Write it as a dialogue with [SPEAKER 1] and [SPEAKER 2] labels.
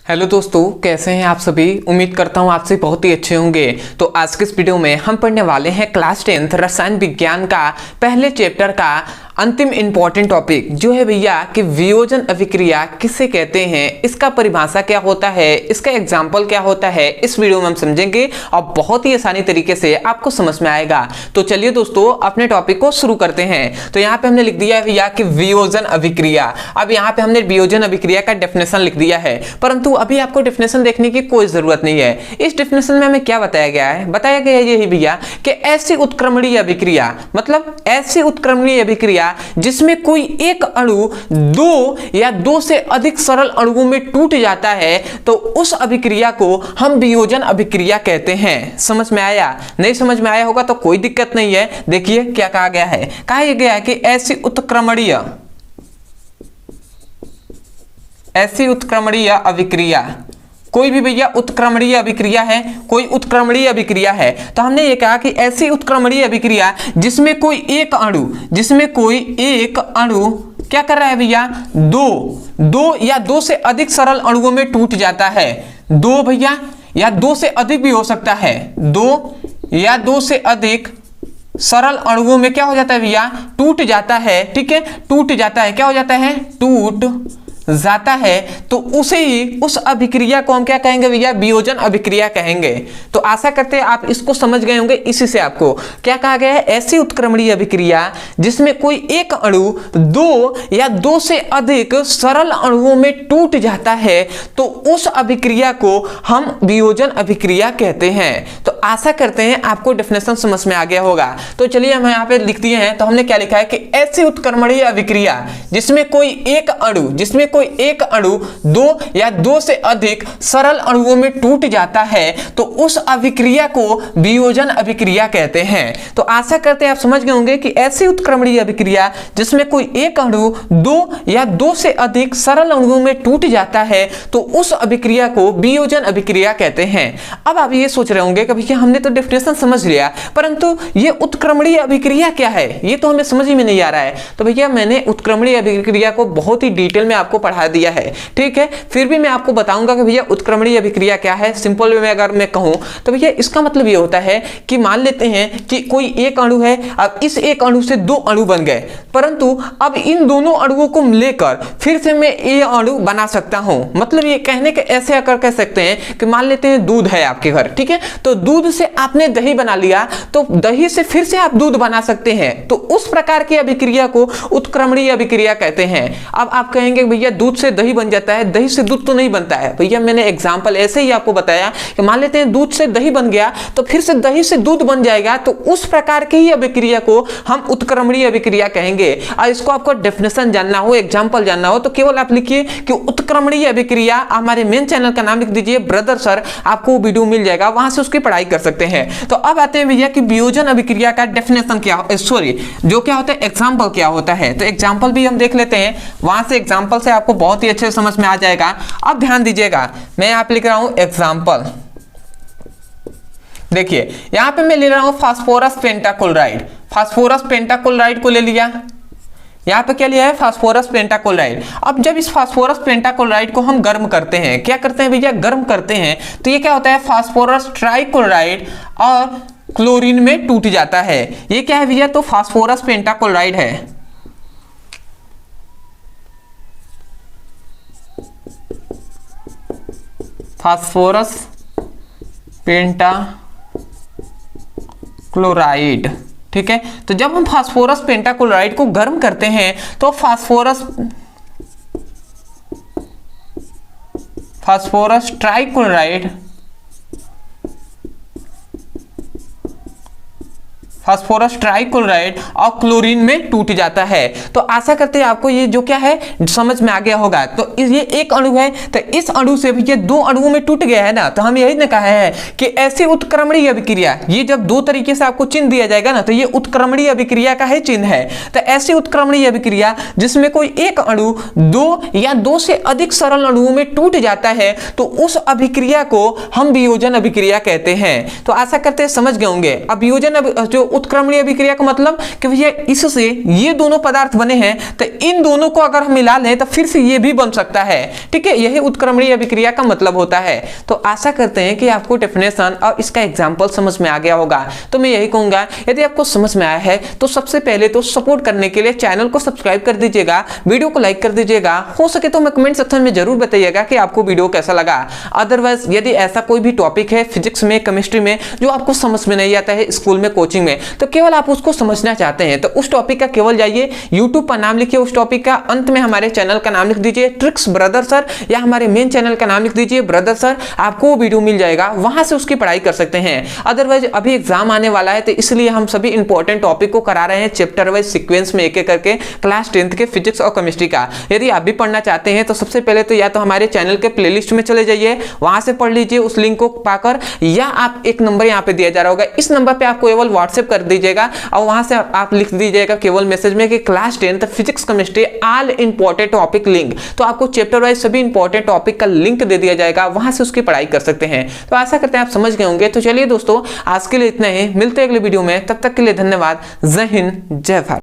[SPEAKER 1] Hello दोस्तों, कैसे हैं आप सभी। उम्मीद करता हूं आप सभी बहुत ही अच्छे होंगे। तो आज के इस वीडियो में हम पढ़ने वाले हैं क्लास 10th रसायन विज्ञान का पहले चैप्टर का अंतिम इंपॉर्टेंट टॉपिक जो है भैया कि वियोजन अभिक्रिया किसे कहते हैं, इसका परिभाषा क्या होता है, इसका एग्जाम्पल क्या होता है, इस वीडियो में हम समझेंगे और बहुत ही आसानी तरीके से आपको समझ में आएगा। तो चलिए दोस्तों अपने टॉपिक को शुरू करते हैं। तो यहाँ पे हमने लिख दिया है भैया कि वियोजन अभिक्रिया। अब यहाँ पे हमने वियोजन अभिक्रिया का डेफिनेशन लिख दिया है, परंतु अभी आपको डेफिनेशन देखने की कोई जरूरत नहीं है। इस डेफिनेशन में हमें क्या बताया गया है, बताया गया है यही भैया कि ऐसी उत्क्रमणीय अभिक्रिया, मतलब ऐसी उत्क्रमणीय अभिक्रिया जिसमें कोई एक अणु दो या दो से अधिक सरल अणुओं में टूट जाता है, तो उस अभिक्रिया को हम वियोजन अभिक्रिया कहते हैं। समझ में आया? नहीं समझ में आया होगा तो कोई दिक्कत नहीं है। देखिए क्या कहा गया है, कहा गया है कि ऐसी उत्क्रमणीय अभिक्रिया, कोई भी भैया उत्क्रमणीय अभिक्रिया है, कोई उत्क्रमणीय अभिक्रिया है, तो हमने ये कहा कि ऐसी उत्क्रमणीय अभिक्रिया जिसमें कोई एक अणु क्या कर रहा है भैया, दो या दो से अधिक सरल अणुओं में टूट जाता है। दो भैया या दो से अधिक भी हो सकता है, दो या दो से अधिक सरल अणुओं में क्या हो जाता है भैया, टूट जाता है। ठीक है, टूट जाता है, क्या हो जाता है, टूट जाता है। तो उस अभिक्रिया को हम क्या कहेंगे भैया, वियोजन अभिक्रिया कहेंगे। तो आशा करते हैं आप इसको समझ गए होंगे। इसी से आपको क्या कहा गया है, ऐसी उत्क्रमणीय अभिक्रिया जिसमें कोई एक अणु दो या दो से अधिक सरल अणुओं में टूट जाता है, तो उस अभिक्रिया को हम वियोजन अभिक्रिया कहते हैं। तो आशा करते हैं आपको डेफिनेशन समझ में आ गया होगा। तो चलिए हम यहाँ पे लिख दिए हैं। तो हमने क्या लिखा है कि ऐसी उत्क्रमणीय अभिक्रिया जिसमें कोई एक अणु दो या दो से अधिक सरल अणुओं में टूट जाता है, तो उस अभिक्रिया को वियोजन अभिक्रिया कहते हैं। तो आशा करते हैं आप समझ गए होंगे कि ऐसी उत्क्रमणीय अभिक्रिया जिसमें कोई एक अणु दो या दो से अधिक सरल अणुओं में टूट जाता है, तो उस अभिक्रिया को वियोजन अभिक्रिया कहते हैं। अब आप ये सोच रहे होंगे कि भैया हमने तो डेफिनेशन समझ लिया, परंतु ये उत्क्रमणीय अभिक्रिया क्या है, ये तो हमें समझ में नहीं आ रहा है। तो भैया मैंने उत्क्रमणीय अभिक्रिया को बहुत ही डिटेल में आपको पढ़ा दिया है। ठीक है, फिर भी मैं आपको बताऊंगा कि भैया उत्क्रमणीय अभिक्रिया क्या है। सिंपल वे में अगर मैं कहूं तो भैया इसका मतलब ये होता है कि मान लेते हैं कि कोई एक अणु है, अब इस एक अणु से दो अणु बन गए, परंतु अब इन दोनों अणुओं को लेकर फिर से मैं ये अणु बना सकता हूं। मतलब ये कहने के ऐसे आकर कह सकते हैं कि मान लेते हैं दूध है आपके घर, ठीक है, तो दूध से आपने दही बना लिया, तो दही से फिर से आप दूध बना सकते हैं। तो उस प्रकार की अभिक्रिया को उत्क्रमणीय अभिक्रिया कहते हैं। अब आप कहेंगे भैया दूध से दही बन जाता है, दही से दूध तो नहीं बनता है। भैया मैंने एग्जांपल ऐसे ही आपको बताया कि मान लेते हैं दूध से दही बन गया, तो फिर से दही से दूध बन जाएगा, तो उस प्रकार की ही अभिक्रिया को हम उत्क्रमणीय अभिक्रिया कहेंगे। और इसको आपको डेफिनेशन जानना हो, एग्जांपल जानना हो, तो केवल आप लिखिए कि उत्क्रमणीय अभिक्रिया, हमारे मेन चैनल का नाम लिख दीजिए ब्रदर सर, आपको वीडियो मिल जाएगा, वहां से उसकी पढ़ाई कर सकते हैं। तो अब आते हैं भैया कि वियोजन अभिक्रिया का डेफिनेशन क्या, सॉरी जो क्या होता है, एग्जाम्पल क्या होता है। तो एग्जाम्पल भी हम देख लेते हैं, वहां से एग्जाम्पल से आपको बहुत ही अच्छे समझ में आ जाएगा। अब ध्यान दीजिएगा, मैं यहाँ पे लिख रहा हूं एग्जाम्पल। देखिए यहां पे मैं ले रहा हूं फास्फोरस पेंटाक्लोराइड। फास्फोरस पेंटाक्लोराइड को ले लिया, यहां पे क्या लिया है, फास्फोरस पेंटाक्लोराइड। अब जब इस फास्फोरस पेंटाक्लोराइड को हम गर्म करते हैं, क्या करते हैं भैया, गर्म करते हैं, तो ये क्या होता है, फास्फोरस ट्राइक्लोराइड और क्लोरीन में टूट जाता है। ये क्या है भैया, तो फास्फोरस पेंटाक्लोराइड है। फास्फोरस पेंटाक्लोराइड, ठीक है। तो जब हम फास्फोरस पेंटाक्लोराइड को गर्म करते हैं तो फास्फोरस ट्राइक्लोराइड, फास्फोरस ट्राइक्लोराइड और क्लोरीन में टूट जाता है। तो आशा करते हैं आपको ये जो क्या है समझ में आ गया होगा। तो ये एक अणु है, तो इस अणु से भी ये दो अणुओं में टूट गया है ना, तो हम यही ना कहा है कि ऐसी उत्क्रमणीय अभिक्रिया, ये जब दो तरीके से आपको चिन्ह दिया जाएगा ना, तो ये उत्क्रमणीय अभिक्रिया का ही चिन्ह है। तो ऐसी उत्क्रमणीय अभिक्रिया जिसमें कोई एक अणु दो या दो से अधिक सरल अणुओं में टूट जाता है, तो उस अभिक्रिया को हम वियोजन अभिक्रिया कहते हैं। तो आशा करते हैं समझ गए होंगे। अब वियोजन जो उत्क्रमणीय अभिक्रिया का मतलब कि भैया इससे ये दोनों पदार्थ बने हैं तो इन दोनों को अगर हम मिला लें तो फिर से ये भी बन सकता है। ठीक है, यही उत्क्रमणीय अभिक्रिया का मतलब होता है। तो आशा करते हैं कि आपको डेफिनेशन और इसका एग्जाम्पल समझ में आ गया होगा। तो मैं यही कहूंगा, यदि आपको समझ में आया है तो सबसे पहले तो सपोर्ट करने के लिए चैनल को सब्सक्राइब कर दीजिएगा, वीडियो को लाइक कर दीजिएगा, हो सके तो कमेंट सेक्शन में जरूर बताइएगा कि आपको वीडियो कैसा लगा। अदरवाइज यदि ऐसा कोई भी टॉपिक है फिजिक्स में, केमिस्ट्री में जो आपको समझ में नहीं आता है स्कूल में, कोचिंग में, तो केवल आप उसको समझना चाहते हैं तो उस टॉपिक का केवल जाइए यूट्यूब पर नाम लिखिए, उस टॉपिक का अंत में हमारे चैनल का नाम लिख दीजिए ट्रिक्स ब्रदर सर, या हमारे मेन चैनल का नाम लिख दीजिए ब्रदर सर, आपको वो वीडियो मिल जाएगा, वहां से उसकी पढ़ाई कर सकते हैं। अदरवाइज अभी एग्जाम आने वाला है तो इसलिए हम सभी इंपॉर्टेंट टॉपिक को करा रहे हैं चैप्टर वाइज सीक्वेंस में एक एक करके क्लास 10th के फिजिक्स और केमिस्ट्री का। यदि आप भी पढ़ना चाहते हैं तो सबसे पहले तो या तो हमारे चैनल के प्लेलिस्ट में चले जाइए, वहां से पढ़ लीजिए उस लिंक को पाकर, या आप एक नंबर यहाँ पे दिया जा रहा होगा, इस नंबर पे आपको केवल व्हाट्सएप कर दीजिएगा और वहां से आप लिख दीजिएगा केवल मैसेज में कि class 10th physics chemistry all important topic link, तो आपको चैप्टर वाइज सभी इंपॉर्टेंट टॉपिक का लिंक दे दिया जाएगा, वहां से उसकी पढ़ाई कर सकते हैं। तो आशा करते हैं आप समझ गए होंगे। तो चलिए दोस्तों, आज के लिए इतना ही, मिलते हैं अगले वीडियो में, तब तक के लिए धन्यवाद। जय हिंद, जय भारत।